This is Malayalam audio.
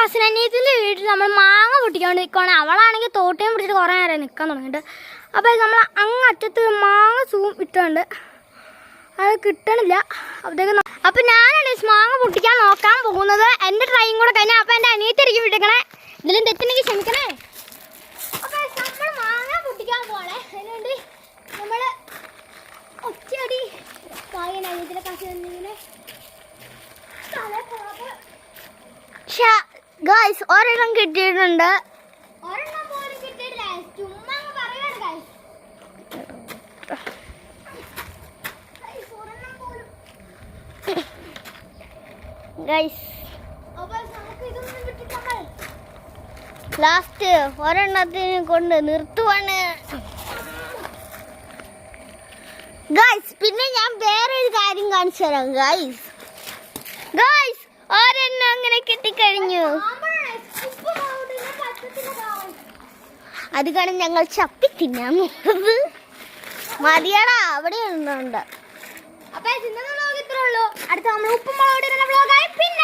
കസിൻ അനിയത്തിൻ്റെ വീട്ടിൽ നമ്മൾ മാങ്ങ പൊട്ടിക്കൊണ്ട് നിൽക്കുകയാണ്. അവളാണെങ്കിൽ തോട്ടയും പിടിച്ചിട്ട് കുറേ നേരം നിൽക്കാൻ തുടങ്ങിയിട്ട്. അപ്പോൾ നമ്മൾ അങ്ങറ്റത്ത് മാങ്ങ ഇട്ടുണ്ട്, അത് കിട്ടണില്ല. അപ്പോൾ ഞാനാണ് മാങ്ങ പൊട്ടിക്കാൻ നോക്കാൻ പോകുന്നത്. എൻ്റെ ട്രൈയും കൂടെ കഴിഞ്ഞാൽ അപ്പോൾ എൻ്റെ അനിയത്തിരിക്കും വിട്ടേക്കണേ. ഇതിലും തെറ്റുണ്ടെങ്കിൽ ക്ഷമിക്കണേ. അപ്പോൾ നമ്മൾ മാങ്ങ പൊട്ടിക്കാൻ പോകണേ. അതിനുവേണ്ടി നമ്മൾ ഒറ്റയടി കായന അനിയത്തിൻ്റെ കസിൻ ഇങ്ങനെ ഗൈസ് ഒരെണ്ണം കിട്ടിയിട്ടുണ്ട്. ഒരെണ്ണം പോലും കിട്ടിയിട്ടില്ല, ചുമ്മാ പറയാണ് ഗൈസ്. ലാസ്റ്റ് ഒരെണ്ണത്തിന് കൊണ്ട് നിർത്തുവാണ് ഗൈസ്. പിന്നെ ഞാൻ വേറൊരു കാര്യം കാണിച്ചു തരാം ഗൈസ്. ഗൈസ് ഒരെണ്ണം അങ്ങനെ കിട്ടിക്കഴിഞ്ഞു. അത് കാരണം ഞങ്ങൾ ചപ്പി തിന്നാൻ പോകുന്നത്. മതിയാടാ, അവിടെ ഉണ്ട്. അപ്പൊ ഇന്നത്തെ വ്ലോഗ് ഇത്രേ ഉള്ളൂ. അടുത്ത നമ്മൾ ഉപ്പും മുളക് ഇടുന്ന വ്ലോഗായി പിന്നെ